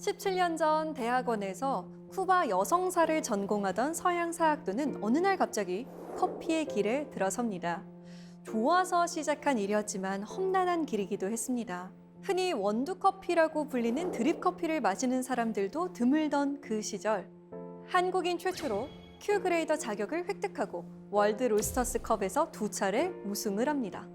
17년 전 대학원에서 쿠바 여성사를 전공하던 서양사학도는 어느 날 갑자기 커피의 길에 들어섭니다. 좋아서 시작한 일이었지만 험난한 길이기도 했습니다. 흔히 원두커피라고 불리는 드립커피를 마시는 사람들도 드물던 그 시절, 한국인 최초로 Q그레이더 자격을 획득하고 월드 로스터스컵에서 2차례 우승을 합니다.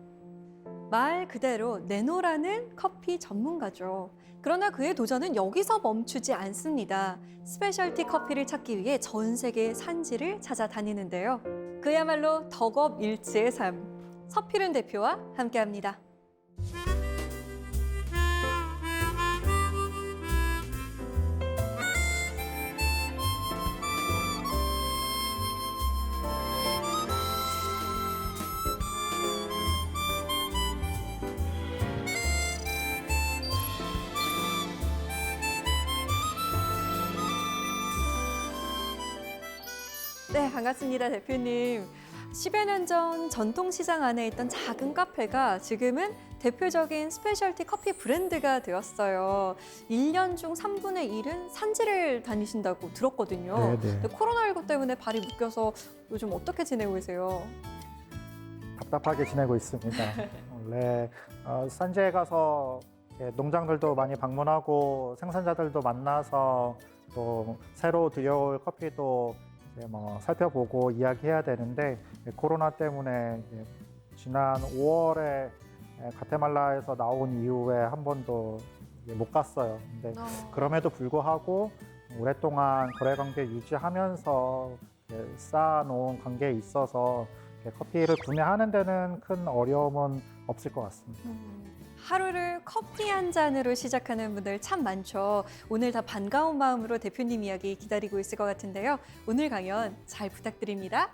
말 그대로 내노라는 커피 전문가죠. 그러나 그의 도전은 여기서 멈추지 않습니다. 스페셜티 커피를 찾기 위해 전 세계 산지를 찾아다니는데요. 그야말로 덕업일치의 삶. 서필은 대표와 함께합니다. 네, 반갑습니다, 대표님. 10여 년 전 전통시장 안에 있던 작은 카페가 지금은 대표적인 스페셜티 커피 브랜드가 되었어요. 1년 중 3분의 1은 산지를 다니신다고 들었거든요. 네네. 근데 코로나19 때문에 발이 묶여서 요즘 어떻게 지내고 계세요? 답답하게 지내고 있습니다. 원래 산지에 가서 농장들도 많이 방문하고 생산자들도 만나서 또 새로 들여올 커피도 이제 살펴보고 이야기해야 되는데 코로나 때문에 지난 5월에 가테말라에서 나온 이후에 한 번도 못 갔어요. 근데 그럼에도 불구하고 오랫동안 거래 관계 유지하면서 쌓아놓은 관계에 있어서 커피를 구매하는 데는 큰 어려움은 없을 것 같습니다. 하루를 커피 한 잔으로 시작하는 분들 참 많죠. 오늘 다 반가운 마음으로 대표님 이야기 기다리고 있을 것 같은데요. 오늘 강연 잘 부탁드립니다.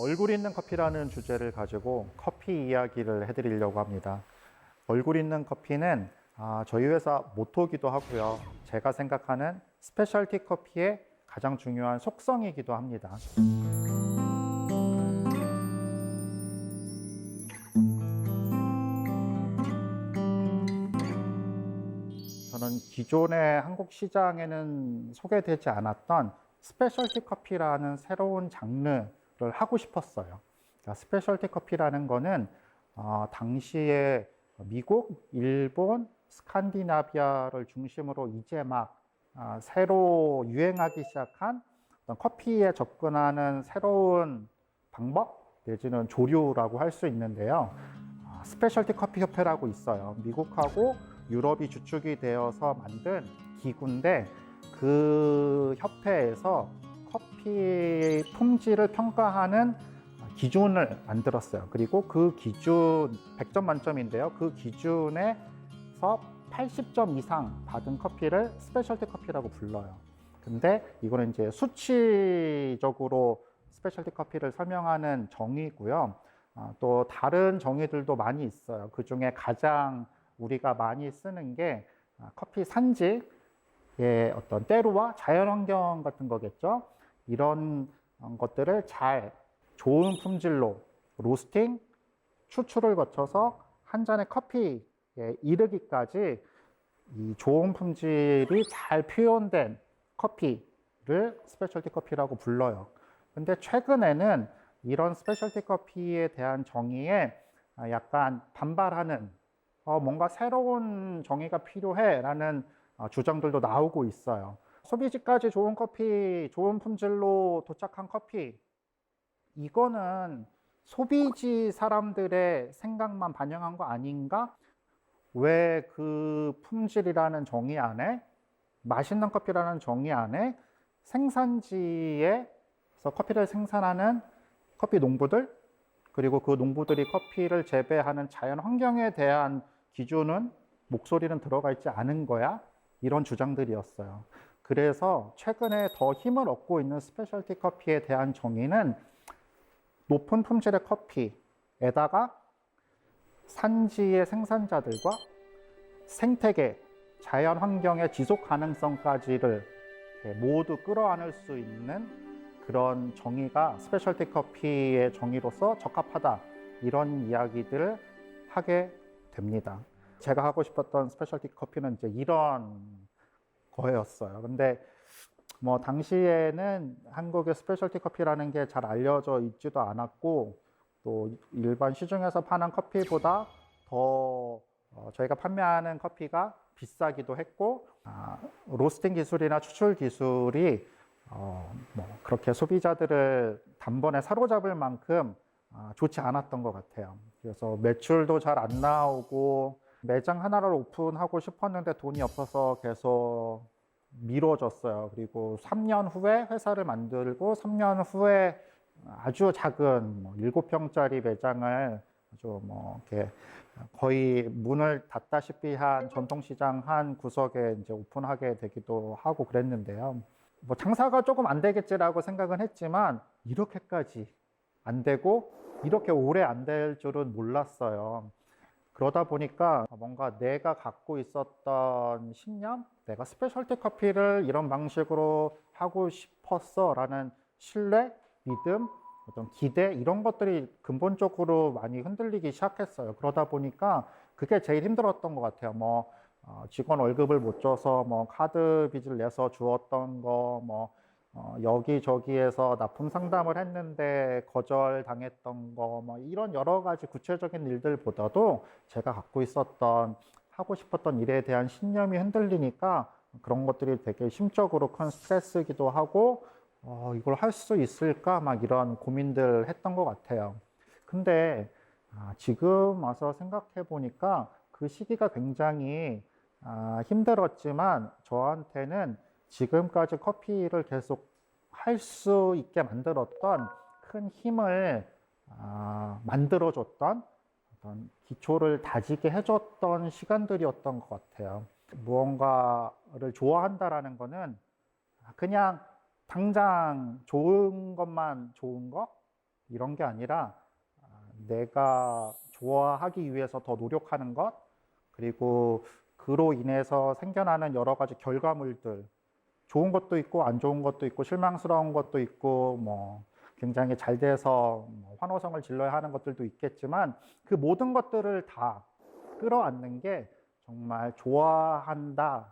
얼굴 있는 커피라는 주제를 가지고 커피 이야기를 해드리려고 합니다. 얼굴 있는 커피는 저희 회사 모토기도 하고요. 제가 생각하는 스페셜티 커피의 가장 중요한 속성이기도 합니다. 저는 기존의 한국 시장에는 소개되지 않았던 스페셜티 커피라는 새로운 장르를 하고 싶었어요. 그러니까 스페셜티 커피라는 거는 당시에 미국, 일본, 스칸디나비아를 중심으로 이제 막 새로 유행하기 시작한 어떤 커피에 접근하는 새로운 방법 내지는 조류라고 할 수 있는데요. 스페셜티 커피 협회라고 있어요. 미국하고 유럽이 주축이 되어서 만든 기구인데 그 협회에서 커피 품질을 평가하는 기준을 만들었어요. 그리고 그 기준 100점 만점인데요. 그 기준에서 80점 이상 받은 커피를 스페셜티 커피라고 불러요. 근데 이거는 이제 수치적으로 스페셜티 커피를 설명하는 정의고요. 또 다른 정의들도 많이 있어요. 그 중에 가장 우리가 많이 쓰는 게 커피 산지의 어떤 때로와 자연환경 같은 거겠죠. 이런 것들을 잘 좋은 품질로 로스팅, 추출을 거쳐서 한 잔의 커피에 이르기까지 이 좋은 품질이 잘 표현된 커피를 스페셜티 커피라고 불러요. 근데 최근에는 이런 스페셜티 커피에 대한 정의에 약간 반발하는 뭔가 새로운 정의가 필요해 라는 주장들도 나오고 있어요. 소비지까지 좋은 커피, 좋은 품질로 도착한 커피, 이거는 소비지 사람들의 생각만 반영한 거 아닌가? 왜 그 품질이라는 정의 안에, 맛있는 커피라는 정의 안에 생산지에서 커피를 생산하는 커피 농부들, 그리고 그 농부들이 커피를 재배하는 자연 환경에 대한 기준은, 목소리는 들어가 있지 않은 거야? 이런 주장들이었어요. 그래서 최근에 더 힘을 얻고 있는 스페셜티 커피에 대한 정의는 높은 품질의 커피에다가 산지의 생산자들과 생태계, 자연 환경의 지속 가능성까지를 모두 끌어안을 수 있는 그런 정의가 스페셜티 커피의 정의로서 적합하다 이런 이야기들을 하게 됩니다. 제가 하고 싶었던 스페셜티 커피는 이제 이런 거였어요. 근데 뭐 당시에는 한국의 스페셜티 커피라는 게 잘 알려져 있지도 않았고 또 일반 시중에서 파는 커피보다 더 저희가 판매하는 커피가 비싸기도 했고 로스팅 기술이나 추출 기술이 뭐 그렇게 소비자들을 단번에 사로잡을 만큼 좋지 않았던 것 같아요. 그래서 매출도 잘 안 나오고 매장 하나를 오픈하고 싶었는데 돈이 없어서 계속 미뤄졌어요. 그리고 3년 후에 회사를 만들고 3년 후에 아주 작은 7평짜리 매장을 아주 뭐 이렇게 거의 문을 닫다시피 한 전통시장 한 구석에 이제 오픈하게 되기도 하고 그랬는데요. 뭐 장사가 조금 안 되겠지라고 생각은 했지만 이렇게까지 안 되고 이렇게 오래 안 될 줄은 몰랐어요. 그러다 보니까 뭔가 내가 갖고 있었던 신념, 내가 스페셜티 커피를 이런 방식으로 하고 싶었어 라는 신뢰, 믿음, 어떤 기대 이런 것들이 근본적으로 많이 흔들리기 시작했어요. 그러다 보니까 그게 제일 힘들었던 것 같아요. 뭐 직원 월급을 못 줘서 뭐 카드 빚을 내서 주었던 거, 뭐 여기저기에서 납품 상담을 했는데 거절당했던 거, 뭐 이런 여러 가지 구체적인 일들보다도 제가 갖고 있었던 하고 싶었던 일에 대한 신념이 흔들리니까 그런 것들이 되게 심적으로 큰 스트레스이기도 하고 이걸 할 수 있을까 막 이런 고민들 했던 것 같아요. 근데 지금 와서 생각해 보니까 그 시기가 굉장히 힘들었지만 저한테는 지금까지 커피를 계속 할 수 있게 만들었던 큰 힘을 만들어줬던 어떤 기초를 다지게 해줬던 시간들이었던 것 같아요. 무언가를 좋아한다라는 거는 그냥 당장 좋은 것만 좋은 거 이런 게 아니라 내가 좋아하기 위해서 더 노력하는 것 그리고 그로 인해서 생겨나는 여러 가지 결과물들 좋은 것도 있고 안 좋은 것도 있고 실망스러운 것도 있고 뭐 굉장히 잘 돼서 환호성을 질러야 하는 것들도 있겠지만 그 모든 것들을 다 끌어안는 게 정말 좋아한다라고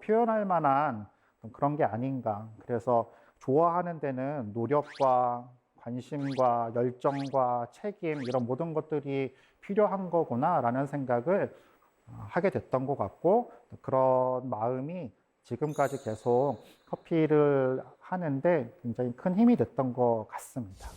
표현할 만한 그런 게 아닌가. 그래서 좋아하는 데는 노력과 관심과 열정과 책임 이런 모든 것들이 필요한 거구나라는 생각을 하게 됐던 것 같고 그런 마음이 지금까지 계속 커피를 하는데 굉장히 큰 힘이 됐던 것 같습니다.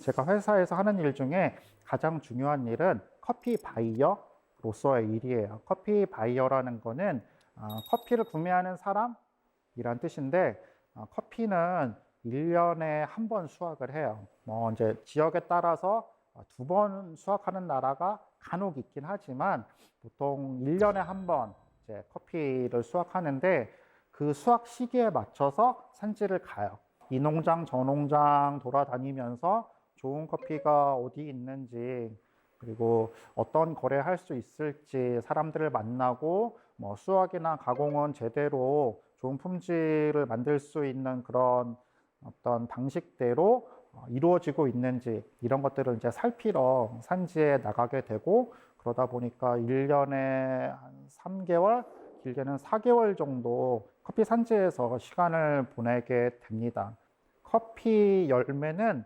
제가 회사에서 하는 일 중에 가장 중요한 일은 커피 바이어로서의 일이에요. 커피 바이어라는 거는 커피를 구매하는 사람이란 뜻인데 커피는 1년에 한 번 수확을 해요. 뭐 이제 지역에 따라서 2번 수확하는 나라가 간혹 있긴 하지만 보통 1년에 한 번 이제 커피를 수확하는데 그 수확 시기에 맞춰서 산지를 가요. 이 농장 저 농장 돌아다니면서 좋은 커피가 어디 있는지 그리고 어떤 거래할 수 있을지 사람들을 만나고 뭐 수확이나 가공은 제대로 좋은 품질을 만들 수 있는 그런 어떤 방식대로 이루어지고 있는지 이런 것들을 이제 살피러 산지에 나가게 되고 그러다 보니까 1년에 한 3개월, 길게는 4개월 정도 커피 산지에서 시간을 보내게 됩니다. 커피 열매는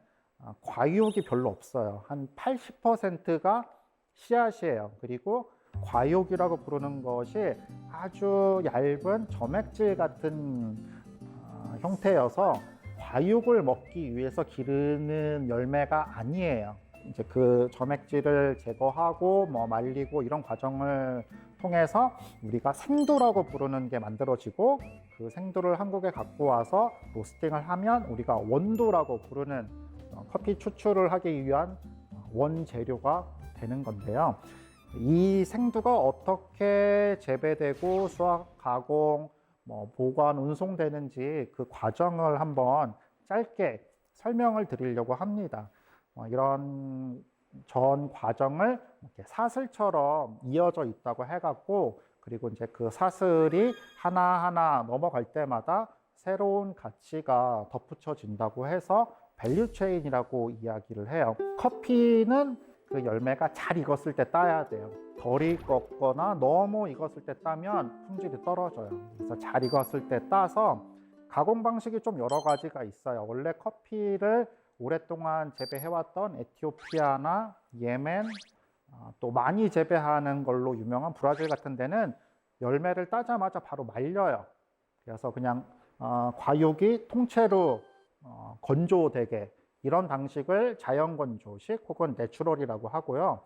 과육이 별로 없어요. 한 80%가 씨앗이에요. 그리고 과육이라고 부르는 것이 아주 얇은 점액질 같은 형태여서 과육을 먹기 위해서 기르는 열매가 아니에요. 이제 그 점액질을 제거하고 뭐 말리고 이런 과정을 통해서 우리가 생두라고 부르는 게 만들어지고 그 생두를 한국에 갖고 와서 로스팅을 하면 우리가 원두라고 부르는 커피 추출을 하기 위한 원재료가 되는 건데요. 이 생두가 어떻게 재배되고 수확, 가공, 보관, 운송되는지 그 과정을 한번 짧게 설명을 드리려고 합니다. 이런 전 과정을 이렇게 사슬처럼 이어져 있다고 해갖고, 그리고 이제 그 사슬이 하나하나 넘어갈 때마다 새로운 가치가 덧붙여진다고 해서 밸류 체인이라고 이야기를 해요. 커피는 그 열매가 잘 익었을 때 따야 돼요. 덜 익었거나 너무 익었을 때 따면 품질이 떨어져요. 그래서 잘 익었을 때 따서 가공 방식이 좀 여러 가지가 있어요. 원래 커피를 오랫동안 재배해왔던 에티오피아나 예멘, 또 많이 재배하는 걸로 유명한 브라질 같은 데는 열매를 따자마자 바로 말려요. 그래서 그냥 과육이 통째로 건조되게, 이런 방식을 자연 건조식 혹은 내추럴이라고 하고요.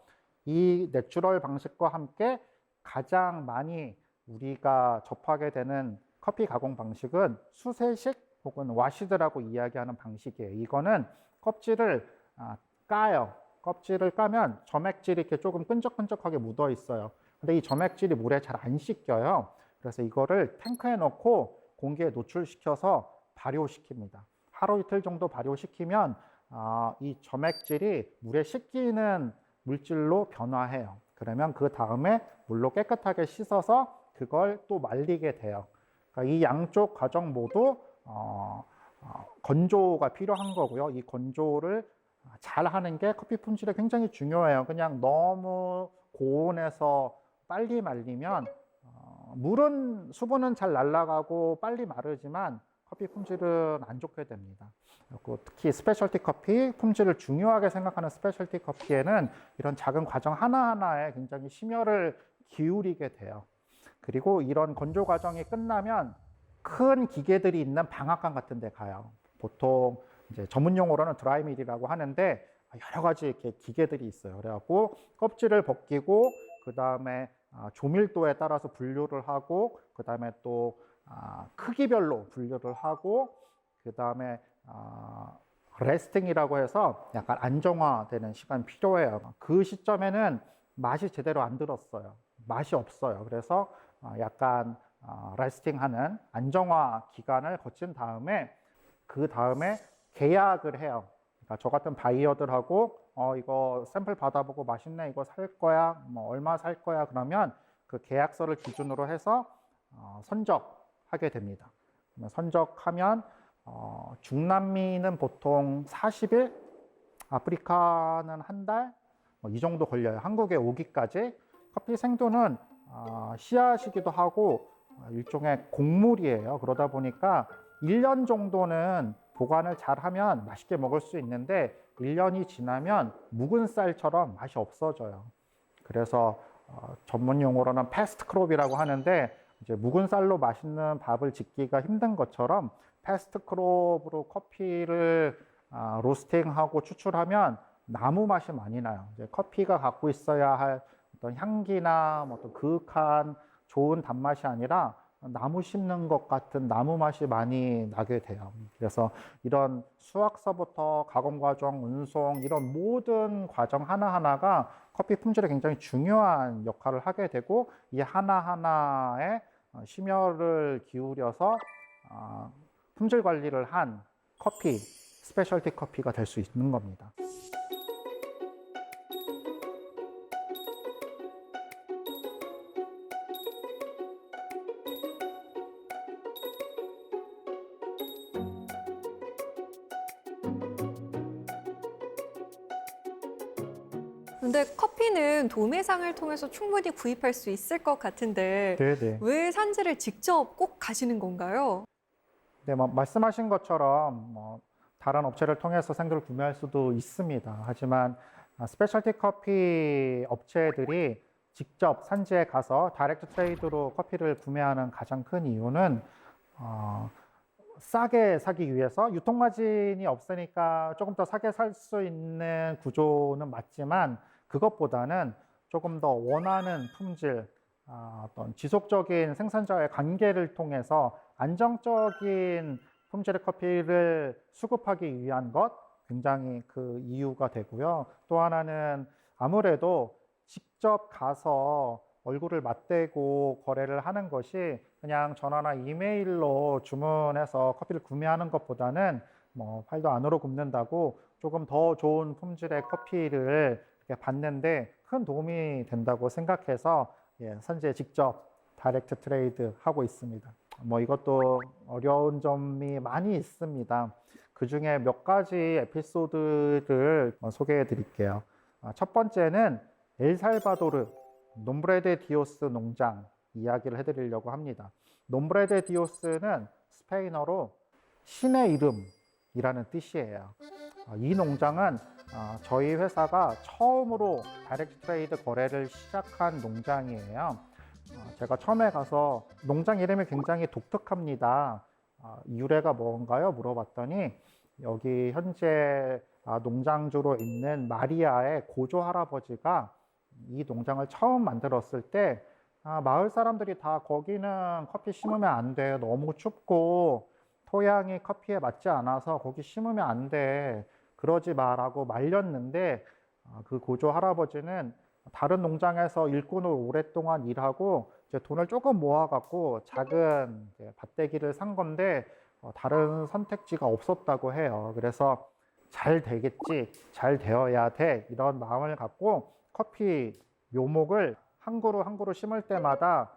이 내추럴 방식과 함께 가장 많이 우리가 접하게 되는 커피 가공 방식은 수세식 혹은 와시드라고 이야기하는 방식이에요. 이거는 껍질을 까요. 껍질을 까면 점액질이 이렇게 조금 끈적끈적하게 묻어 있어요. 근데 이 점액질이 물에 잘 안 씻겨요. 그래서 이거를 탱크에 넣고 공기에 노출시켜서 발효시킵니다. 하루 이틀 정도 발효시키면 이 점액질이 물에 씻기는 물질로 변화해요. 그러면 그 다음에 물로 깨끗하게 씻어서 그걸 또 말리게 돼요. 그러니까 이 양쪽 과정 모두 건조가 필요한 거고요. 이 건조를 잘 하는 게 커피 품질에 굉장히 중요해요. 그냥 너무 고온에서 빨리 말리면 물은 수분은 잘 날아가고 빨리 마르지만 커피 품질은 안 좋게 됩니다. 그리고 특히 스페셜티 커피, 품질을 중요하게 생각하는 스페셜티 커피에는 이런 작은 과정 하나하나에 굉장히 심혈을 기울이게 돼요. 그리고 이런 건조 과정이 끝나면 큰 기계들이 있는 방앗간 같은 데 가요. 보통 이제 전문 용어로는 드라이밀이라고 하는데 여러 가지 이렇게 기계들이 있어요. 그래갖고 껍질을 벗기고 그 다음에 조밀도에 따라서 분류를 하고 그 다음에 또 크기별로 분류를 하고 그 다음에 레스팅이라고 해서 약간 안정화되는 시간이 필요해요. 그 시점에는 맛이 제대로 안 들었어요. 맛이 없어요. 그래서 약간 레스팅하는 안정화 기간을 거친 다음에 그 다음에 계약을 해요. 그러니까 저 같은 바이어들하고 이거 샘플 받아보고 맛있네, 이거 살 거야, 뭐 얼마 살 거야, 그러면 그 계약서를 기준으로 해서 선적하게 됩니다. 선적하면 중남미는 보통 40일, 아프리카는 한 달, 이 정도 걸려요. 한국에 오기까지. 커피 생두는 씨앗이기도 하고 일종의 곡물이에요. 그러다 보니까 1년 정도는 보관을 잘하면 맛있게 먹을 수 있는데 1년이 지나면 묵은 쌀처럼 맛이 없어져요. 그래서 전문 용어로는 패스트 크롭이라고 하는데 이제 묵은 쌀로 맛있는 밥을 짓기가 힘든 것처럼 패스트 크롭으로 커피를 로스팅하고 추출하면 나무 맛이 많이 나요. 이제 커피가 갖고 있어야 할 어떤 향기나 뭐 또 그윽한 좋은 단맛이 아니라 나무 씹는 것 같은 나무 맛이 많이 나게 돼요. 그래서 이런 수확서부터 가공 과정, 운송 이런 모든 과정 하나하나가 커피 품질에 굉장히 중요한 역할을 하게 되고 이 하나하나에 심혈을 기울여서 품질 관리를 한 커피, 스페셜티 커피가 될 수 있는 겁니다. 근데 커피는 도매상을 통해서 충분히 구입할 수 있을 것 같은데 네네. 왜 산지를 직접 꼭 가시는 건가요? 네, 말씀하신 것처럼 다른 업체를 통해서 생두를 구매할 수도 있습니다. 하지만 스페셜티 커피 업체들이 직접 산지에 가서 다이렉트 트레이드로 커피를 구매하는 가장 큰 이유는 싸게 사기 위해서 유통 마진이 없으니까 조금 더 싸게 살 수 있는 구조는 맞지만 그것보다는 조금 더 원하는 품질, 어떤 지속적인 생산자와의 관계를 통해서 안정적인 품질의 커피를 수급하기 위한 것, 굉장히 그 이유가 되고요. 또 하나는 아무래도 직접 가서 얼굴을 맞대고 거래를 하는 것이 그냥 전화나 이메일로 주문해서 커피를 구매하는 것보다는 팔도 안으로 굽는다고 조금 더 좋은 품질의 커피를 이렇게 봤는데 큰 도움이 된다고 생각해서 현재 직접 다이렉트 트레이드 하고 있습니다. 뭐 이것도 어려운 점이 많이 있습니다. 그 중에 몇 가지 에피소드를 소개해 드릴게요. 첫 번째는 엘살바도르 nombre de Dios 농장 이야기를 해드리려고 합니다. nombre de Dios는 스페인어로 신의 이름이라는 뜻이에요. 이 농장은 저희 회사가 처음으로 다이렉트 트레이드 거래를 시작한 농장이에요. 제가 처음에 가서 농장 이름이 굉장히 독특합니다. 유래가 뭔가요? 물어봤더니 여기 현재 농장주로 있는 마리아의 고조 할아버지가 이 농장을 처음 만들었을 때 마을 사람들이 다 거기는 커피 심으면 안 돼. 너무 춥고 토양이 커피에 맞지 않아서 거기 심으면 안 돼. 그러지 마라고 말렸는데 그 고조 할아버지는 다른 농장에서 일꾼으로 오랫동안 일하고 이제 돈을 조금 모아갖고 작은 밭대기를 산 건데 다른 선택지가 없었다고 해요. 그래서 잘 되겠지, 잘 되어야 돼 이런 마음을 갖고 커피 묘목을 한 그루 한 그루 심을 때마다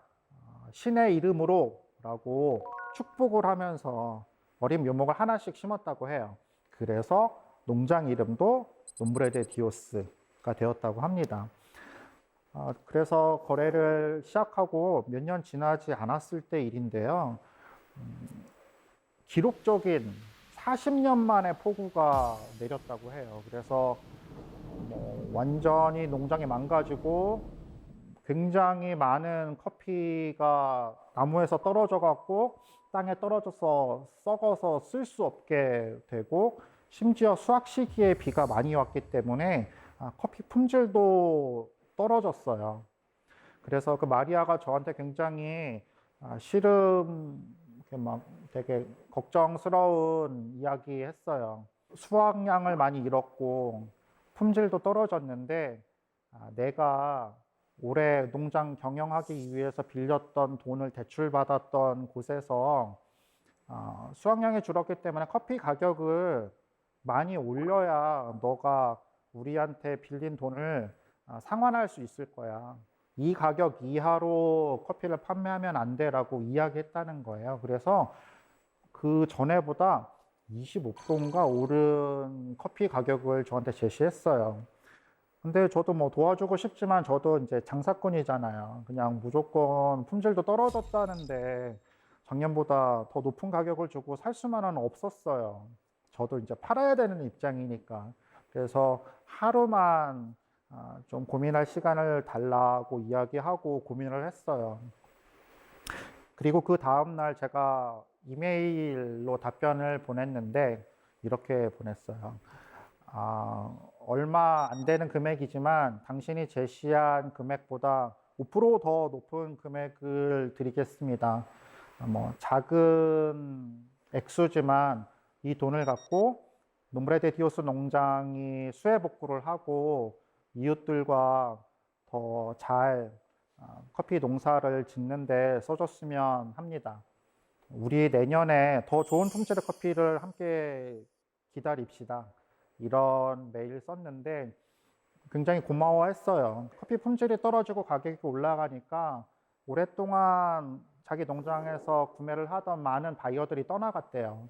신의 이름으로 라고 축복을 하면서 어린 묘목을 하나씩 심었다고 해요. 그래서 농장 이름도 nombre de Dios가 되었다고 합니다. 그래서 거래를 시작하고 몇 년 지나지 않았을 때 일인데요. 기록적인 40년 만에 폭우가 내렸다고 해요. 그래서 완전히 농장이 망가지고 굉장히 많은 커피가 나무에서 떨어져 갖고 땅에 떨어져서 썩어서 쓸 수 없게 되고 심지어 수확 시기에 비가 많이 왔기 때문에 커피 품질도 떨어졌어요. 그래서 그 마리아가 저한테 굉장히 씨름 막 되게 걱정스러운 이야기 했어요. 수확량을 많이 잃었고 품질도 떨어졌는데 내가 올해 농장 경영하기 위해서 빌렸던 돈을 대출받았던 곳에서 수확량이 줄었기 때문에 커피 가격을 많이 올려야 너가 우리한테 빌린 돈을 상환할 수 있을 거야. 이 가격 이하로 커피를 판매하면 안 돼라고 이야기했다는 거예요. 그래서 그 전에보다 25%인가 오른 커피 가격을 저한테 제시했어요. 근데 저도 뭐 도와주고 싶지만 저도 이제 장사꾼이잖아요. 그냥 무조건 품질도 떨어졌다는데 작년보다 더 높은 가격을 주고 살 수만은 없었어요. 저도 이제 팔아야 되는 입장이니까. 그래서 하루만 좀 고민할 시간을 달라고 이야기하고 고민을 했어요. 그리고 그 다음날 제가 이메일로 답변을 보냈는데 이렇게 보냈어요. 얼마 안 되는 금액이지만 당신이 제시한 금액보다 5%더 높은 금액을 드리겠습니다. 뭐 작은 액수지만 이 돈을 갖고 nombre de Dios 농장이 수해 복구를 하고 이웃들과 더 잘 커피 농사를 짓는데 써줬으면 합니다. 우리 내년에 더 좋은 품질의 커피를 함께 기다립시다. 이런 메일 썼는데 굉장히 고마워했어요. 커피 품질이 떨어지고 가격이 올라가니까 오랫동안 자기 농장에서 구매를 하던 많은 바이어들이 떠나갔대요.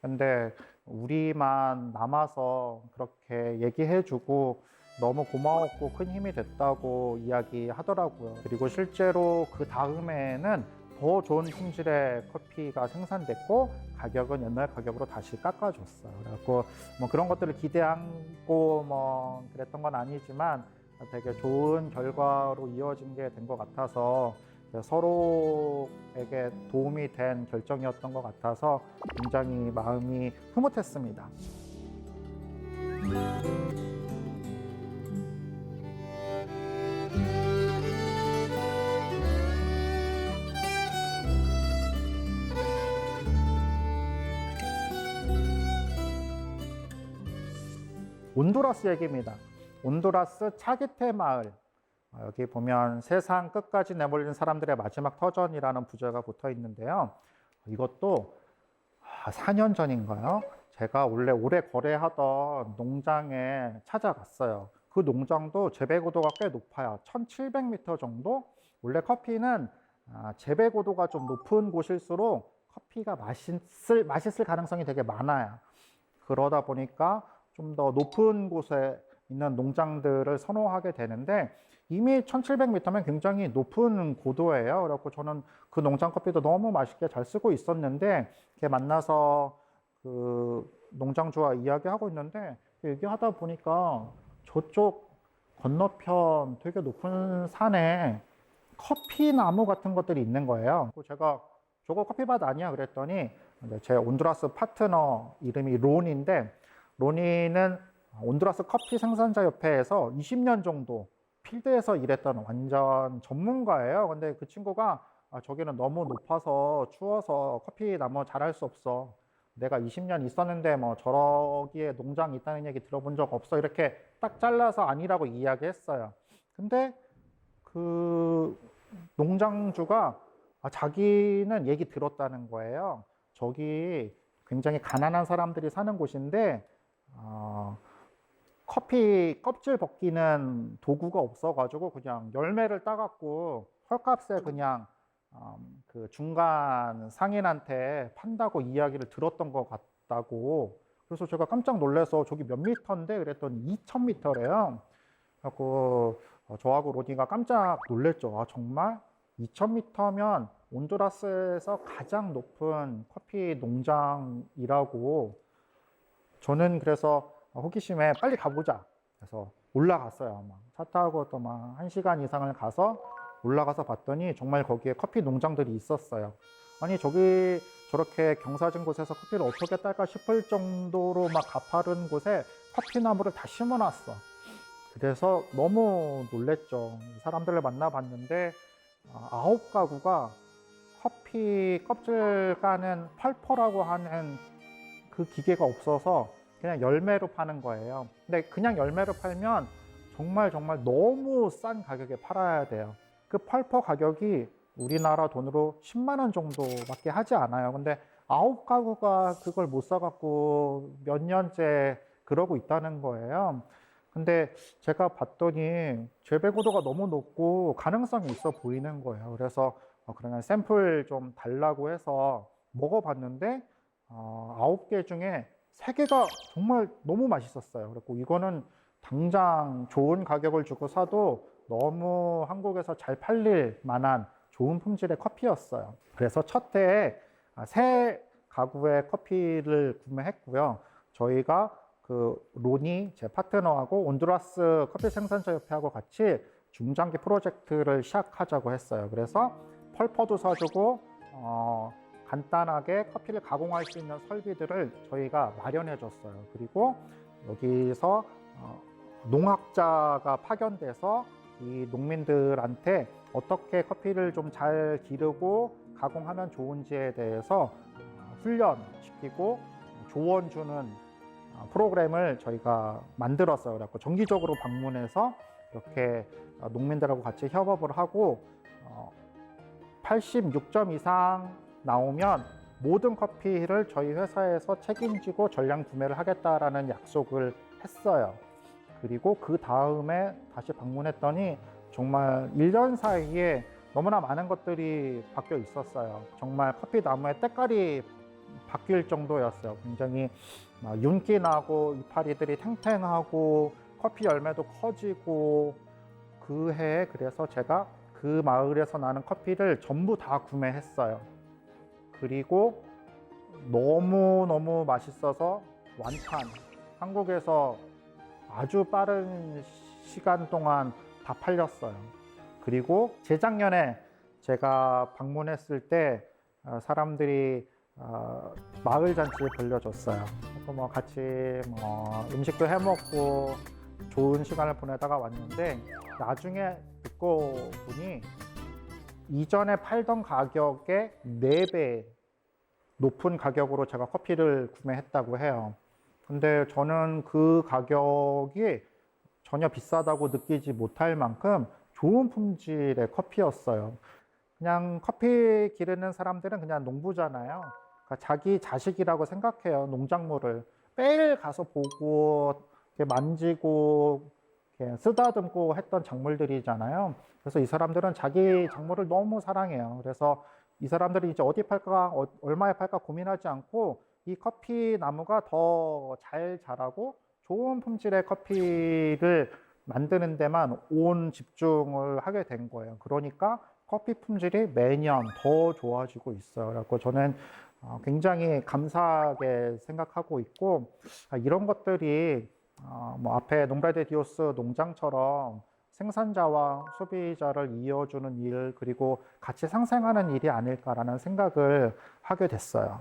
근데 우리만 남아서 그렇게 얘기해주고 너무 고마웠고 큰 힘이 됐다고 이야기하더라고요. 그리고 실제로 그 다음에는 더 좋은 품질의 커피가 생산됐고 가격은 옛날 가격으로 다시 깎아줬어요. 그래서 뭐 그런 것들을 기대하고 뭐 그랬던 건 아니지만 되게 좋은 결과로 이어진 게 된 것 같아서 서로에게 도움이 된 결정이었던 것 같아서 굉장히 마음이 흐뭇했습니다. 온두라스 얘기입니다. 온두라스 차기테 마을. 여기 보면 세상 끝까지 내몰린 사람들의 마지막 터전이라는 부제가 붙어 있는데요. 이것도 4년 전인가요? 제가 원래 오래 거래하던 농장에 찾아갔어요. 그 농장도 재배 고도가 꽤 높아요. 1700m 정도? 원래 커피는 재배 고도가 좀 높은 곳일수록 커피가 맛있을 가능성이 되게 많아요. 그러다 보니까 좀 더 높은 곳에 있는 농장들을 선호하게 되는데 이미 1700m면 굉장히 높은 고도예요. 그래서 저는 그 농장 커피도 너무 맛있게 잘 쓰고 있었는데 이렇게 만나서 그 농장주와 이야기하고 있는데 얘기하다 보니까 저쪽 건너편 되게 높은 산에 커피 나무 같은 것들이 있는 거예요. 제가 저거 커피밭 아니야 그랬더니 제 온두라스 파트너 이름이 로니인데 로니는 온두라스 커피 생산자 협회에서 20년 정도 필드에서 일했던 완전 전문가예요. 근데 그 친구가 저기는 너무 높아서 추워서 커피 나무 자랄 수 없어. 내가 20년 있었는데 뭐 저러기에 농장이 있다는 얘기 들어본 적 없어. 이렇게 딱 잘라서 아니라고 이야기했어요. 근데 그 농장주가 자기는 얘기 들었다는 거예요. 저기 굉장히 가난한 사람들이 사는 곳인데 커피 껍질 벗기는 도구가 없어가지고 그냥 열매를 따갖고 헐값에 그냥 그 중간 상인한테 판다고 이야기를 들었던 것 같다고. 그래서 제가 깜짝 놀라서 저기 몇 미터인데 그랬더니 2000m래요. 그래갖고 저하고 로디가 깜짝 놀랬죠. 정말 2000m면 온두라스에서 가장 높은 커피 농장이라고. 저는 그래서 호기심에 빨리 가보자. 그래서 올라갔어요. 차 타고 또 막 1시간 이상을 가서 올라가서 봤더니 정말 거기에 커피 농장들이 있었어요. 아니 저기 저렇게 경사진 곳에서 커피를 어떻게 딸까 싶을 정도로 막 가파른 곳에 커피 나무를 다 심어놨어. 그래서 너무 놀랬죠. 사람들을 만나봤는데 9가구가 커피 껍질 까는 펄퍼라고 하는 그 기계가 없어서 그냥 열매로 파는 거예요. 근데 그냥 열매로 팔면 정말 너무 싼 가격에 팔아야 돼요. 그 펄퍼 가격이 우리나라 돈으로 10만 원 정도밖에 하지 않아요. 근데 9가구가 그걸 못 사갖고 몇 년째 그러고 있다는 거예요. 근데 제가 봤더니 재배 고도가 너무 높고 가능성이 있어 보이는 거예요. 그래서 그러면 샘플 좀 달라고 해서 먹어봤는데 9개 중에 3개가 정말 너무 맛있었어요. 그리고 이거는 당장 좋은 가격을 주고 사도 너무 한국에서 잘 팔릴 만한 좋은 품질의 커피였어요. 그래서 첫 해에 3가구의 커피를 구매했고요. 저희가 그 로니 제 파트너하고 온두라스 커피 생산자 협회하고 같이 중장기 프로젝트를 시작하자고 했어요. 그래서 펄퍼도 사주고 간단하게 커피를 가공할 수 있는 설비들을 저희가 마련해 줬어요. 그리고 여기서 농학자가 파견돼서 이 농민들한테 어떻게 커피를 좀 잘 기르고 가공하면 좋은지에 대해서 훈련시키고 조언 주는 프로그램을 저희가 만들었어요. 그래서 정기적으로 방문해서 이렇게 농민들하고 같이 협업을 하고 86점 이상 나오면 모든 커피를 저희 회사에서 책임지고 전량 구매를 하겠다라는 약속을 했어요. 그리고 그 다음에 다시 방문했더니 정말 1년 사이에 너무나 많은 것들이 바뀌어 있었어요. 정말 커피 나무의 때깔이 바뀔 정도였어요. 굉장히 윤기 나고 이파리들이 탱탱하고 커피 열매도 커지고 그 해에 그래서 제가 그 마을에서 나는 커피를 전부 다 구매했어요. 그리고 너무 맛있어서 완판. 한국에서 아주 빠른 시간 동안 다 팔렸어요. 그리고 재작년에 제가 방문했을 때 사람들이 마을 잔치를 벌려줬어요. 뭐 같이 음식도 해 먹고 좋은 시간을 보내다가 왔는데 나중에 듣고 보니 이전에 팔던 가격의 4배 높은 가격으로 제가 커피를 구매했다고 해요. 근데 저는 그 가격이 전혀 비싸다고 느끼지 못할 만큼 좋은 품질의 커피였어요. 그냥 커피 기르는 사람들은 그냥 농부잖아요. 그러니까 자기 자식이라고 생각해요. 농작물을 매일 가서 보고 이렇게 만지고 이렇게 쓰다듬고 했던 작물들이잖아요. 그래서 이 사람들은 자기 작물을 너무 사랑해요. 그래서 이 사람들이 이제 어디 팔까, 얼마에 팔까 고민하지 않고 이 커피 나무가 더 잘 자라고 좋은 품질의 커피를 만드는 데만 온 집중을 하게 된 거예요. 그러니까 커피 품질이 매년 더 좋아지고 있어요. 그래서 저는 굉장히 감사하게 생각하고 있고, 이런 것들이 뭐 앞에 농브라드 디오스 농장처럼 생산자와 소비자를 이어주는 일, 그리고 같이 상생하는 일이 아닐까라는 생각을 하게 됐어요.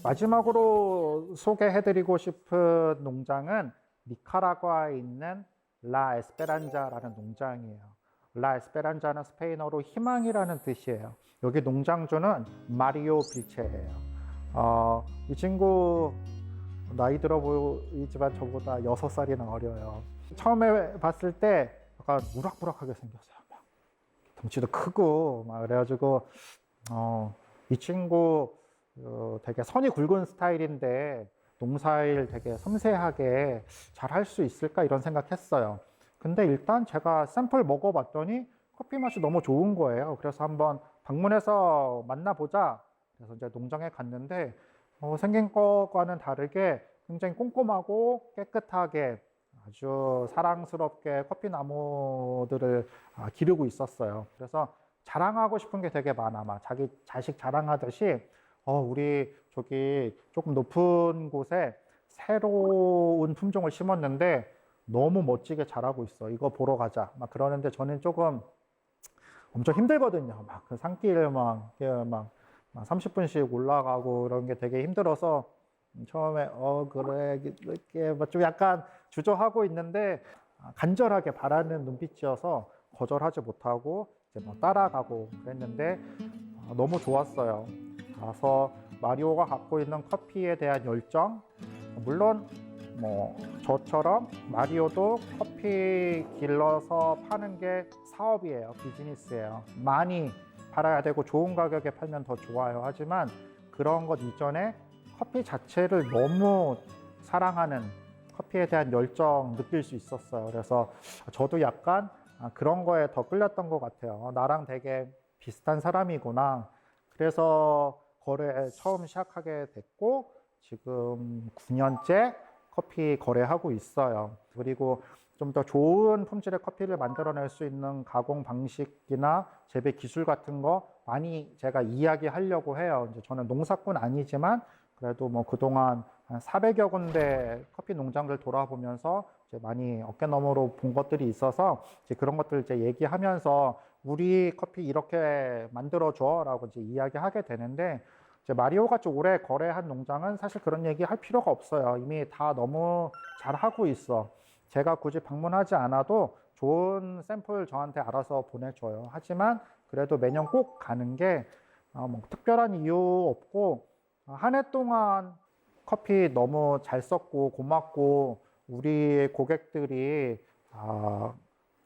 마지막으로 소개해드리고 싶은 농장은 니카라과에 있는 라 에스페란자라는 농장이에요. 라 에스페란자는 스페인어로 희망이라는 뜻이에요. 여기 농장주는 마리오 빌체예요. 이 친구 나이 들어 보이지만 저보다 6살이나 어려요. 처음에 봤을 때 약간 우락부락하게 생겼어요. 막 덩치도 크고 막 그래가지고 이 친구 되게 선이 굵은 스타일인데 농사일 되게 섬세하게 잘 할 수 있을까 이런 생각했어요. 근데 일단 제가 샘플 먹어봤더니 커피 맛이 너무 좋은 거예요. 그래서 한번 방문해서 만나보자. 그래서 이제 농장에 갔는데 생긴 것과는 다르게 굉장히 꼼꼼하고 깨끗하게 아주 사랑스럽게 커피 나무들을 기르고 있었어요. 그래서 자랑하고 싶은 게 되게 많아. 막 자기 자식 자랑하듯이 우리 저기 조금 높은 곳에 새로운 품종을 심었는데 너무 멋지게 자라고 있어. 이거 보러 가자. 막 그러는데 저는 조금 엄청 힘들거든요. 막 그 산길 막 30분씩 올라가고 그런 게 되게 힘들어서 처음에 그래 이렇게 좀 약간 주저하고 있는데 간절하게 바라는 눈빛이어서 거절하지 못하고 이제 뭐 따라가고 그랬는데 너무 좋았어요. 가서 마리오가 갖고 있는 커피에 대한 열정, 물론 뭐 저처럼 마리오도 커피 길러서 파는 게 사업이에요. 비즈니스예요. 많이 팔아야 되고 좋은 가격에 팔면 더 좋아요. 하지만 그런 것 이전에 커피 자체를 너무 사랑하는, 커피에 대한 열정 느낄 수 있었어요. 그래서 저도 약간 그런 거에 더 끌렸던 것 같아요. 나랑 되게 비슷한 사람이구나. 그래서 거래 처음 시작하게 됐고 지금 9년째 커피 거래하고 있어요. 그리고 좀 더 좋은 품질의 커피를 만들어낼 수 있는 가공 방식이나 재배 기술 같은 거 많이 제가 이야기하려고 해요. 이제 저는 농사꾼 아니지만 그래도 뭐 그동안 한 400여 군데 커피 농장들 돌아보면서 이제 많이 어깨너머로 본 것들이 있어서 이제 그런 것들 이제 얘기하면서 우리 커피 이렇게 만들어줘라고 이제 이야기하게 되는데 이제 마리오 같이 오래 거래한 농장은 사실 그런 얘기 할 필요가 없어요. 이미 다 너무 잘 하고 있어. 제가 굳이 방문하지 않아도 좋은 샘플 저한테 알아서 보내줘요. 하지만 그래도 매년 꼭 가는 게 뭐 특별한 이유 없고 한 해 동안 커피 너무 잘 썼고 고맙고 우리 고객들이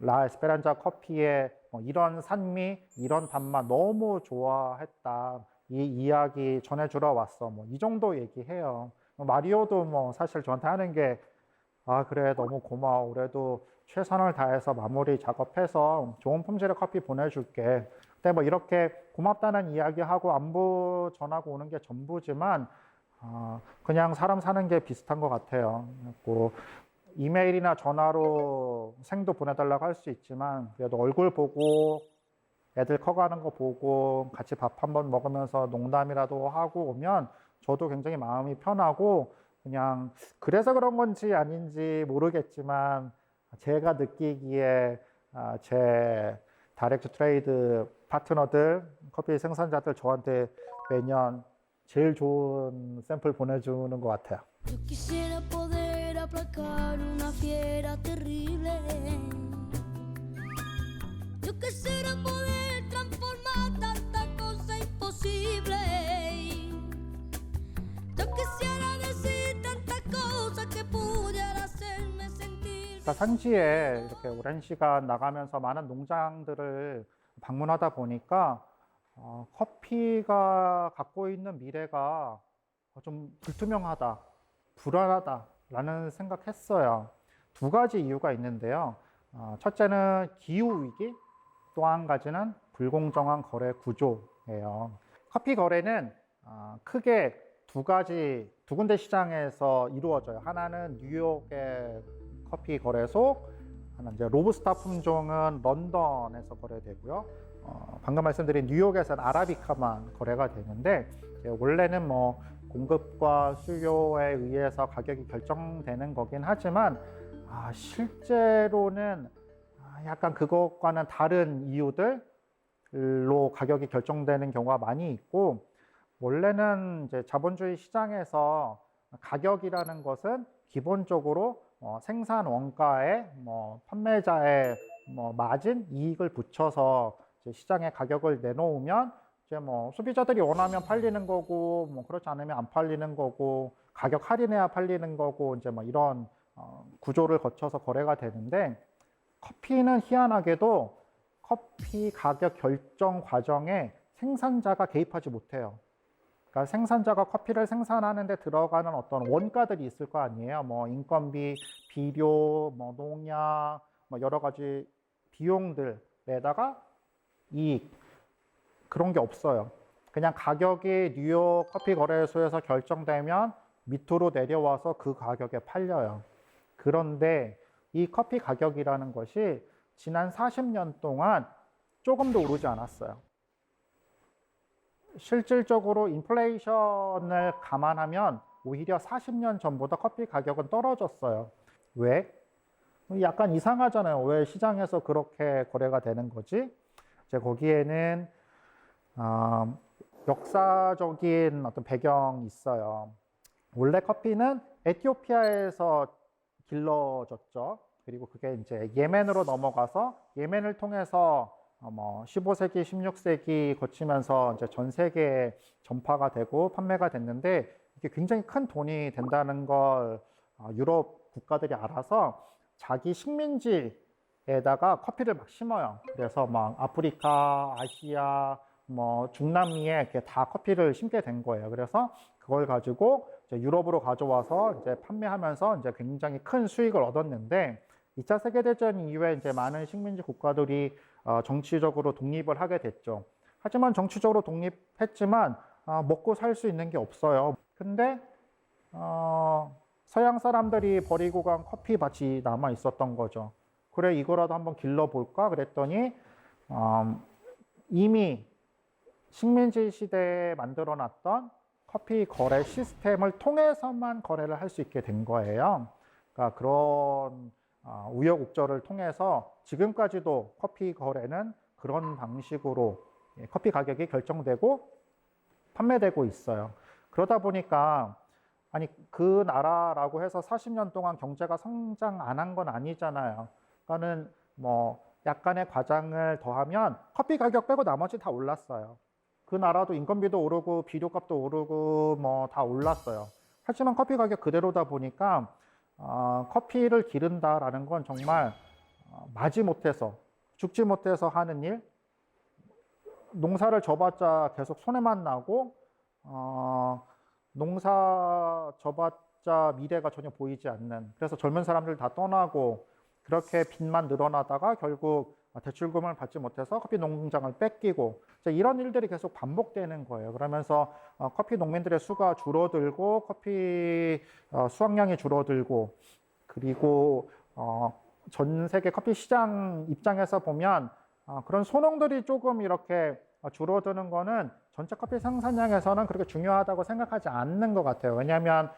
라 에스페란자 커피의 이런 산미, 이런 단맛 너무 좋아했다. 이 이야기 전해주러 왔어. 뭐 이 정도 얘기해요. 마리오도 뭐 사실 저한테 하는 게 그래 너무 고마워. 그래도 최선을 다해서 마무리 작업해서 좋은 품질의 커피 보내줄게. 근데 뭐 이렇게 고맙다는 이야기하고 안부 전하고 오는 게 전부지만 그냥 사람 사는 게 비슷한 것 같아요. 그리고 이메일이나 전화로 생도 보내달라고 할 수 있지만 그래도 얼굴 보고 애들 커가는 거 보고 같이 밥 한번 먹으면서 농담이라도 하고 오면 저도 굉장히 마음이 편하고 그냥 그래서 그런 건지 아닌지 모르겠지만 제가 느끼기에 제 다이렉트 트레이드 파트너들, 커피 생산자들 저한테 매년 제일 좋은 샘플 보내주는 것 같아요. Yo quisiera poder aplacar una fiera terrible. Yo quisiera poder transformar tanta cosa imposible. Yo quisiera decir tantas cosas que pudiera hacerme sentir. 산지에 이렇게 오랜 시간 나가면서 많은 농장들을 방문하다 보니까 커피가 갖고 있는 미래가 좀 불투명하다, 불안하다라는 생각했어요. 두 가지 이유가 있는데요. 첫째는 기후 위기, 또 한 가지는 불공정한 거래 구조예요. 커피 거래는 크게 두 군데 시장에서 이루어져요. 하나는 뉴욕의 커피 거래소, 하나는 이제 로부스타 품종은 런던에서 거래되고요. 방금 말씀드린 뉴욕에서는 아라비카만 거래가 되는데 원래는 뭐 공급과 수요에 의해서 가격이 결정되는 거긴 하지만 실제로는 약간 그것과는 다른 이유들로 가격이 결정되는 경우가 많이 있고, 원래는 이제 자본주의 시장에서 가격이라는 것은 기본적으로 생산 원가에 판매자의 마진 이익을 붙여서 이제 시장에 가격을 내놓으면 이제 소비자들이 원하면 팔리는 거고 그렇지 않으면 안 팔리는 거고, 가격 할인해야 팔리는 거고, 이제 이런 구조를 거쳐서 거래가 되는데, 커피는 희한하게도 커피 가격 결정 과정에 생산자가 개입하지 못해요. 그러니까 생산자가 커피를 생산하는데 들어가는 어떤 원가들이 있을 거 아니에요. 인건비, 비료, 농약, 여러 가지 비용들에다가 이익, 그런 게 없어요. 그냥 가격이 뉴욕 커피 거래소에서 결정되면 밑으로 내려와서 그 가격에 팔려요. 그런데 이 커피 가격이라는 것이 지난 40년 동안 조금도 오르지 않았어요. 실질적으로 인플레이션을 감안하면 오히려 40년 전보다 커피 가격은 떨어졌어요. 왜? 약간 이상하잖아요. 왜 시장에서 그렇게 거래가 되는 거지? 이제 거기에는 역사적인 어떤 배경이 있어요. 원래 커피는 에티오피아에서 길러졌죠. 그리고 그게 이제 예멘으로 넘어가서 예멘을 통해서 15세기, 16세기 거치면서 이제 전 세계에 전파가 되고 판매가 됐는데, 이게 굉장히 큰 돈이 된다는 걸 유럽 국가들이 알아서 자기 식민지에다가 커피를 막 심어요. 그래서 아프리카, 아시아, 중남미에 이렇게 다 커피를 심게 된 거예요. 그래서 그걸 가지고 이제 유럽으로 가져와서 이제 판매하면서 이제 굉장히 큰 수익을 얻었는데, 2차 세계대전 이후에 이제 많은 식민지 국가들이 정치적으로 독립을 하게 됐죠. 하지만 정치적으로 독립했지만 먹고 살 수 있는 게 없어요. 근데 서양 사람들이 버리고 간 커피 밭이 남아 있었던 거죠. 그래, 이거라도 한번 길러볼까 그랬더니 이미 식민지 시대에 만들어놨던 커피 거래 시스템을 통해서만 거래를 할 수 있게 된 거예요. 그러니까 그런 우여곡절을 통해서 지금까지도 커피 거래는 그런 방식으로 커피 가격이 결정되고 판매되고 있어요. 그러다 보니까 그 나라라고 해서 40년 동안 경제가 성장 안 한 건 아니잖아요. 그러니까는 약간의 과장을 더하면 커피 가격 빼고 나머지 다 올랐어요. 그 나라도 인건비도 오르고 비료값도 오르고 다 올랐어요. 하지만 커피 가격 그대로다 보니까 커피를 기른다라는 건 정말 마지못해서 죽지 못해서 하는 일, 농사를 져봤자 계속 손해만 나고 농사 져봤자 미래가 전혀 보이지 않는, 그래서 젊은 사람들 다 떠나고 그렇게 빚만 늘어나다가 결국 대출금을 받지 못해서 커피 농장을 뺏기고 이런 일들이 계속 반복되는 거예요. 그러면서 커피 농민들의 수가 줄어들고 커피 수확량이 줄어들고, 그리고 전 세계 커피 시장 입장에서 보면 그런 소농들이 조금 이렇게 줄어드는 거는 전체 커피 생산량에서는 그렇게 중요하다고 생각하지 않는 것 같아요. 왜냐하면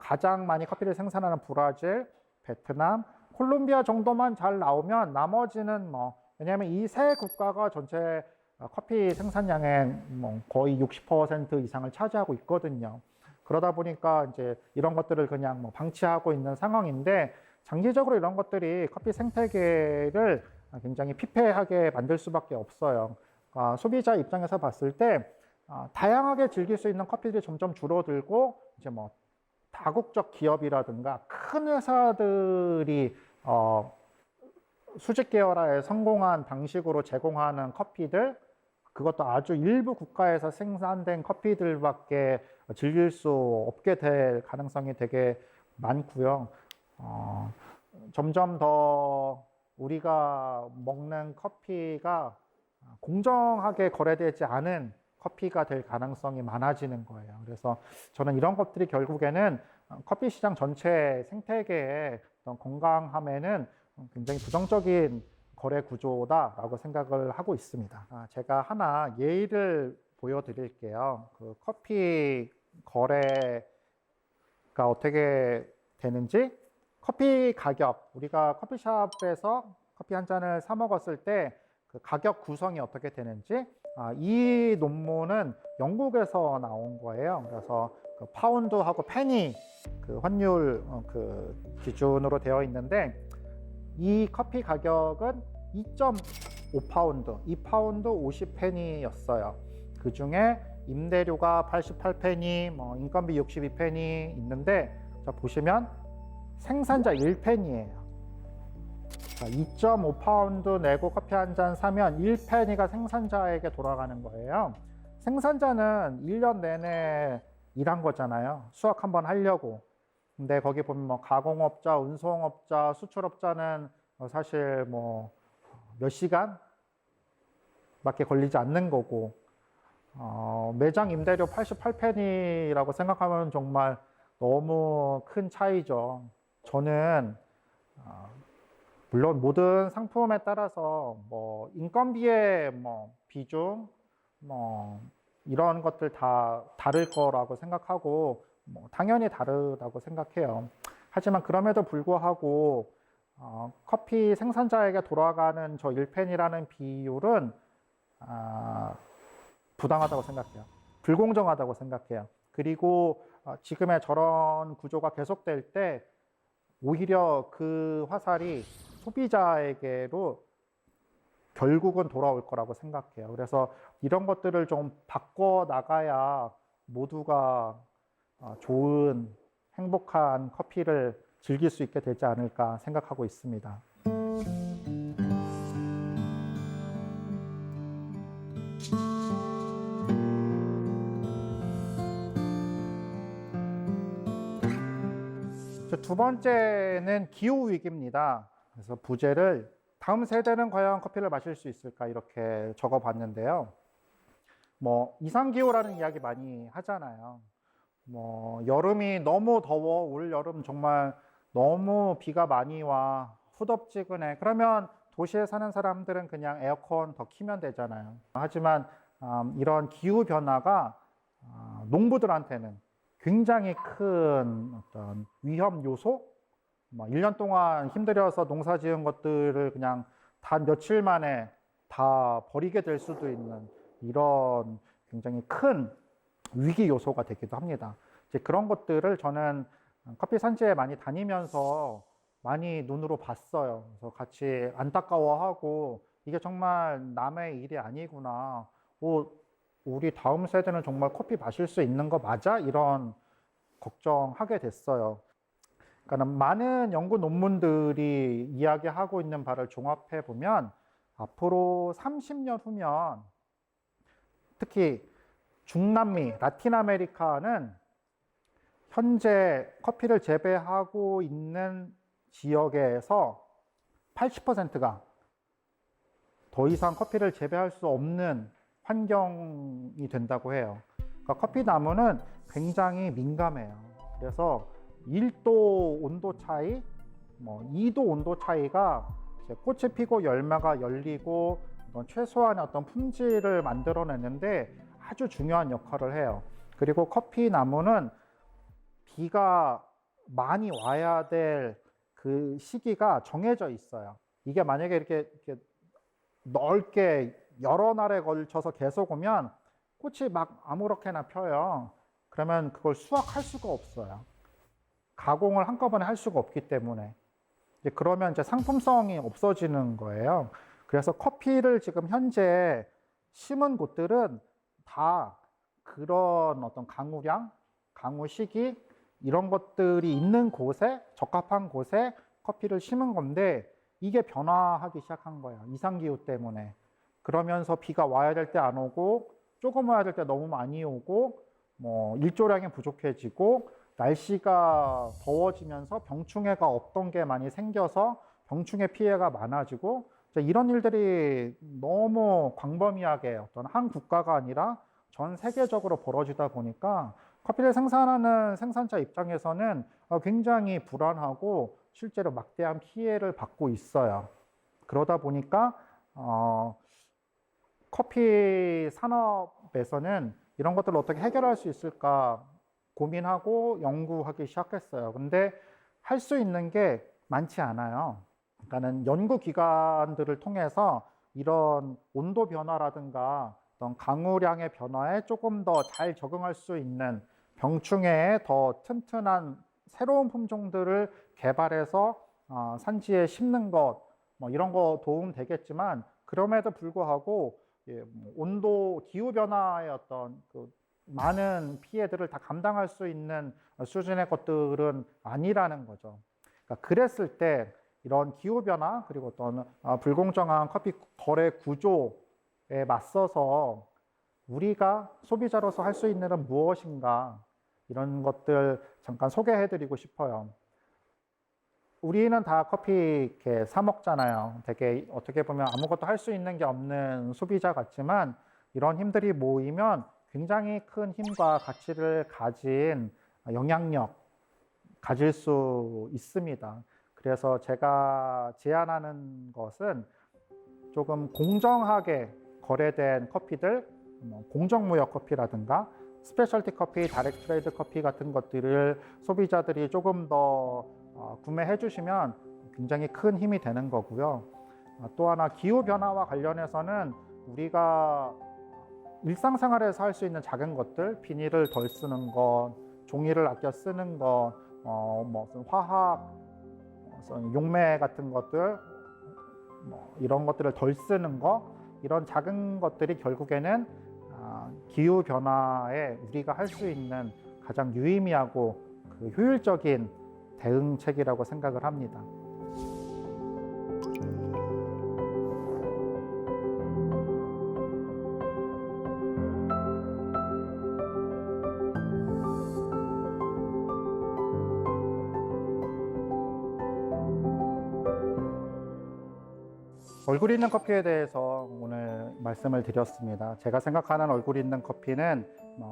가장 많이 커피를 생산하는 브라질, 베트남, 콜롬비아 정도만 잘 나오면 나머지는 왜냐하면 이 세 국가가 전체 커피 생산량의 거의 60% 이상을 차지하고 있거든요. 그러다 보니까 이제 이런 것들을 그냥 방치하고 있는 상황인데, 장기적으로 이런 것들이 커피 생태계를 굉장히 피폐하게 만들 수밖에 없어요. 소비자 입장에서 봤을 때 다양하게 즐길 수 있는 커피들이 점점 줄어들고, 이제 다국적 기업이라든가 큰 회사들이 수직 계열화에 성공한 방식으로 제공하는 커피들, 그것도 아주 일부 국가에서 생산된 커피들밖에 즐길 수 없게 될 가능성이 되게 많고요. 점점 더 우리가 먹는 커피가 공정하게 거래되지 않은 커피가 될 가능성이 많아지는 거예요. 그래서 저는 이런 것들이 결국에는 커피 시장 전체 생태계의 어떤 건강함에는 굉장히 부정적인 거래 구조다라고 생각을 하고 있습니다. 제가 하나 예를 보여드릴게요. 그 커피 거래가 어떻게 되는지, 커피 가격, 우리가 커피숍에서 커피 한 잔을 사 먹었을 때 그 가격 구성이 어떻게 되는지, 이 논문은 영국에서 나온 거예요. 그래서 그 파운드하고 페니 그 환율 그 기준으로 되어 있는데, 이 커피 가격은 2.5파운드, 2파운드 50페니였어요. 그 중에 임대료가 88페니, 인건비 62페니 있는데, 자, 보시면 생산자 1페니예요. 2.5파운드 내고 커피 한 잔 사면 1페니가 생산자에게 돌아가는 거예요. 생산자는 1년 내내 일한 거잖아요. 수확 한번 하려고. 근데 거기 보면 뭐 가공업자, 운송업자, 수출업자는 사실 뭐 몇 시간밖에 걸리지 않는 거고, 매장 임대료 88페니라고 생각하면 정말 너무 큰 차이죠. 저는 물론 모든 상품에 따라서 뭐 인건비의 뭐 비중, 뭐 이런 것들 다 다를 거라고 생각하고, 뭐 당연히 다르다고 생각해요. 하지만 그럼에도 불구하고 커피 생산자에게 돌아가는 저 1펜이라는 비율은 부당하다고 생각해요. 불공정하다고 생각해요. 그리고 지금의 저런 구조가 계속될 때 오히려 그 화살이 소비자에게로 결국은 돌아올 거라고 생각해요. 그래서 이런 것들을 좀 바꿔 나가야 모두가 좋은 행복한 커피를 즐길 수 있게 되지 않을까 생각하고 있습니다. 두 번째는 기후 위기입니다. 그래서 부제를 다음 세대는 과연 커피를 마실 수 있을까 이렇게 적어봤는데요. 뭐 이상기후라는 이야기 많이 하잖아요. 뭐 여름이 너무 더워, 올 여름 정말 너무 비가 많이 와, 후덥지근해. 그러면 도시에 사는 사람들은 그냥 에어컨 더 키면 되잖아요. 하지만 이런 기후 변화가 농부들한테는 굉장히 큰 어떤 위험 요소, 1년 동안 힘들여서 농사 지은 것들을 그냥 단 며칠 만에 다 버리게 될 수도 있는 이런 굉장히 큰 위기 요소가 되기도 합니다. 이제 그런 것들을 저는 커피 산지에 많이 다니면서 많이 눈으로 봤어요. 그래서 같이 안타까워하고, 이게 정말 남의 일이 아니구나. 우리 다음 세대는 정말 커피 마실 수 있는 거 맞아? 이런 걱정하게 됐어요. 그러니까 많은 연구 논문들이 이야기하고 있는 바를 종합해 보면 앞으로 30년 후면 특히 중남미, 라틴 아메리카는 현재 커피를 재배하고 있는 지역에서 80%가 더 이상 커피를 재배할 수 없는 환경이 된다고 해요. 그러니까 커피 나무는 굉장히 민감해요. 그래서 1도 온도 차이, 2도 온도 차이가 이제 꽃이 피고 열매가 열리고 최소한의 어떤 품질을 만들어내는데 아주 중요한 역할을 해요. 그리고 커피 나무는 비가 많이 와야 될 그 시기가 정해져 있어요. 이게 만약에 이렇게 넓게 여러 날에 걸쳐서 계속 오면 꽃이 막 아무렇게나 펴요. 그러면 그걸 수확할 수가 없어요. 가공을 한꺼번에 할 수가 없기 때문에. 그러면 이제 상품성이 없어지는 거예요. 그래서 커피를 지금 현재 심은 곳들은 다 그런 어떤 강우량, 강우 시기 이런 것들이 있는 곳에, 적합한 곳에 커피를 심은 건데, 이게 변화하기 시작한 거예요. 이상기후 때문에. 그러면서 비가 와야 될 때 안 오고 조금 와야 될 때 너무 많이 오고 뭐 일조량이 부족해지고 날씨가 더워지면서 병충해가 없던 게 많이 생겨서 병충해 피해가 많아지고 이런 일들이 너무 광범위하게 어떤 한 국가가 아니라 전 세계적으로 벌어지다 보니까 커피를 생산하는 생산자 입장에서는 굉장히 불안하고 실제로 막대한 피해를 받고 있어요. 그러다 보니까 커피 산업에서는 이런 것들을 어떻게 해결할 수 있을까 고민하고 연구하기 시작했어요. 근데 할 수 있는 게 많지 않아요. 그러니까는 연구 기관들을 통해서 이런 온도 변화라든가 어떤 강우량의 변화에 조금 더 잘 적응할 수 있는 병충해에 더 튼튼한 새로운 품종들을 개발해서 산지에 심는 것, 뭐 이런 거 도움 되겠지만 그럼에도 불구하고 온도, 기후 변화의 어떤 그 많은 피해들을 다 감당할 수 있는 수준의 것들은 아니라는 거죠. 그러니까 그랬을 때 이런 기후 변화 그리고 어떤 불공정한 커피 거래 구조에 맞서서 우리가 소비자로서 할 수 있는 일은 무엇인가 이런 것들 잠깐 소개해드리고 싶어요. 우리는 다 커피 이렇게 사 먹잖아요. 되게 어떻게 보면 아무것도 할 수 있는 게 없는 소비자 같지만 이런 힘들이 모이면 굉장히 큰 힘과 가치를 가진 영향력 가질 수 있습니다. 그래서 제가 제안하는 것은 조금 공정하게 거래된 커피들, 공정무역 커피라든가 스페셜티 커피, 다이렉트 트레이드 커피 같은 것들을 소비자들이 조금 더 구매해 주시면 굉장히 큰 힘이 되는 거고요. 또 하나 기후 변화와 관련해서는 우리가 일상생활에서 할 수 있는 작은 것들, 비닐을 덜 쓰는 것, 종이를 아껴 쓰는 것, 무슨 화학, 용매 같은 것들, 이런 것들을 덜 쓰는 것, 이런 작은 것들이 결국에는 기후 변화에 우리가 할 수 있는 가장 유의미하고 그 효율적인 대응책이라고 생각을 합니다. 얼굴 있는 커피에 대해서 오늘 말씀을 드렸습니다. 제가 생각하는 얼굴 있는 커피는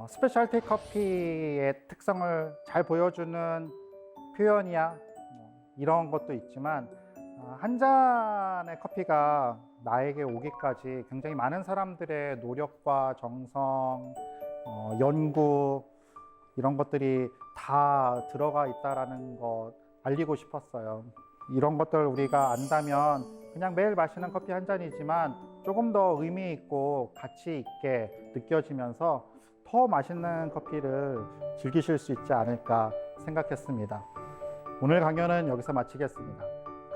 스페셜티 커피의 특성을 잘 보여주는 표현이야 이런 것도 있지만 한 잔의 커피가 나에게 오기까지 굉장히 많은 사람들의 노력과 정성, 연구 이런 것들이 다 들어가 있다는 것 알리고 싶었어요. 이런 것들 우리가 안다면 그냥 매일 마시는 커피 한 잔이지만 조금 더 의미 있고 가치 있게 느껴지면서 더 맛있는 커피를 즐기실 수 있지 않을까 생각했습니다. 오늘 강연은 여기서 마치겠습니다.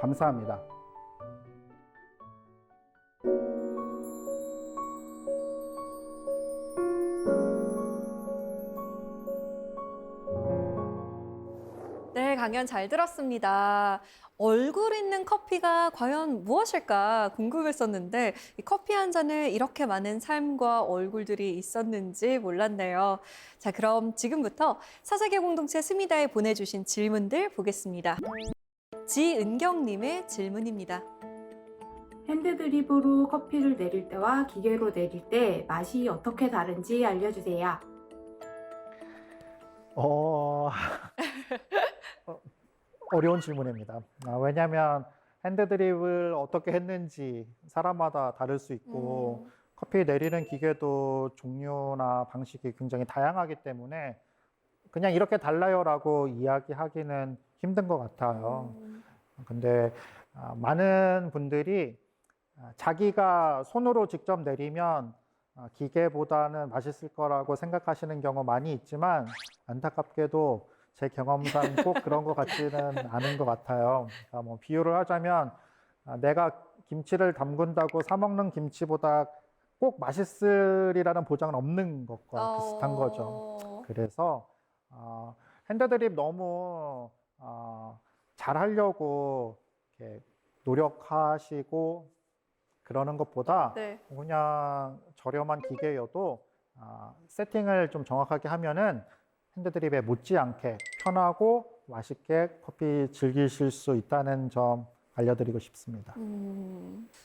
감사합니다. 네, 강연 잘 들었습니다. 얼굴 있는 커피가 과연 무엇일까 궁금했었는데 이 커피 한 잔에 이렇게 많은 삶과 얼굴들이 있었는지 몰랐네요. 자, 그럼 지금부터 사세계 공동체 스미다에 보내주신 질문들 보겠습니다. 지은경님의 질문입니다. 핸드드립으로 커피를 내릴 때와 기계로 내릴 때 맛이 어떻게 다른지 알려주세요. 어려운 질문입니다. 왜냐하면 핸드드립을 어떻게 했는지 사람마다 다를 수 있고 커피 내리는 기계도 종류나 방식이 굉장히 다양하기 때문에 그냥 이렇게 달라요라고 이야기하기는 힘든 것 같아요. 근데 많은 분들이 자기가 손으로 직접 내리면 기계보다는 맛있을 거라고 생각하시는 경우 많이 있지만 안타깝게도 제 경험상 꼭 그런 것 같지는 않은 것 같아요. 그러니까 뭐 비유를 하자면 내가 김치를 담근다고 사 먹는 김치보다 꼭 맛있으리라는 보장은 없는 것과 비슷한 거죠. 그래서 핸드드립 너무 잘 하려고 이렇게 노력하시고 그러는 것보다 네. 그냥 저렴한 기계여도 세팅을 좀 정확하게 하면은 핸드드립에 못지않게 편하고 맛있게 커피 즐기실 수 있다는 점 알려드리고 싶습니다.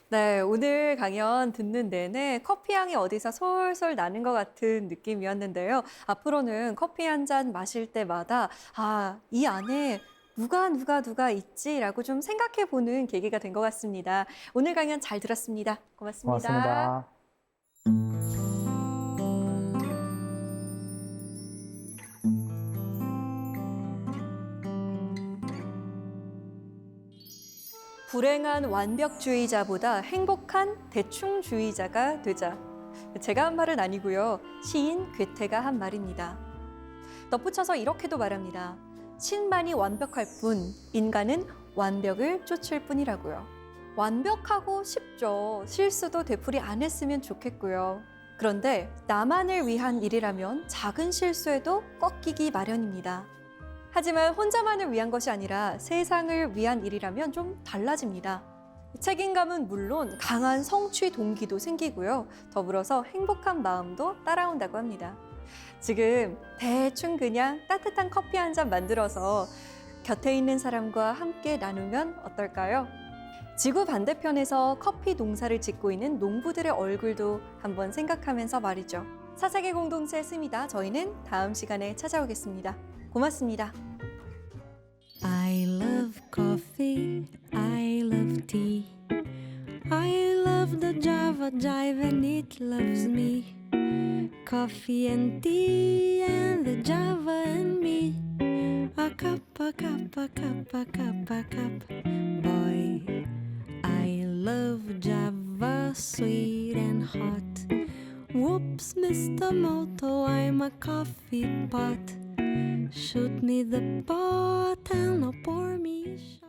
네, 오늘 강연 듣는 내내 커피 향이 어디서 솔솔 나는 것 같은 느낌이었는데요. 앞으로는 커피 한 잔 마실 때마다 이 안에 누가 있지라고 좀 생각해 보는 계기가 된 것 같습니다. 오늘 강연 잘 들었습니다. 고맙습니다. 고맙습니다. 불행한 완벽주의자보다 행복한 대충주의자가 되자. 제가 한 말은 아니고요. 시인 괴테가 한 말입니다. 덧붙여서 이렇게도 말합니다. 신만이 완벽할 뿐, 인간은 완벽을 쫓을 뿐이라고요. 완벽하고 쉽죠. 실수도 되풀이 안 했으면 좋겠고요. 그런데 나만을 위한 일이라면 작은 실수에도 꺾이기 마련입니다. 하지만 혼자만을 위한 것이 아니라 세상을 위한 일이라면 좀 달라집니다. 책임감은 물론 강한 성취 동기도 생기고요. 더불어서 행복한 마음도 따라온다고 합니다. 지금 대충 그냥 따뜻한 커피 한 잔 만들어서 곁에 있는 사람과 함께 나누면 어떨까요? 지구 반대편에서 커피 농사를 짓고 있는 농부들의 얼굴도 한번 생각하면서 말이죠. 사세계 공동체 스미다. 저희는 다음 시간에 찾아오겠습니다. 고맙습니다. I love coffee, I love tea. I love the Java jive and it loves me. Coffee and tea and the Java and me. A cup, a cup, a cup, a cup, a cup. Boy, I love Java sweet and hot. Whoops, Mr. Moto, I'm a coffee pot. Shoot me the bottle, now pour me a shot.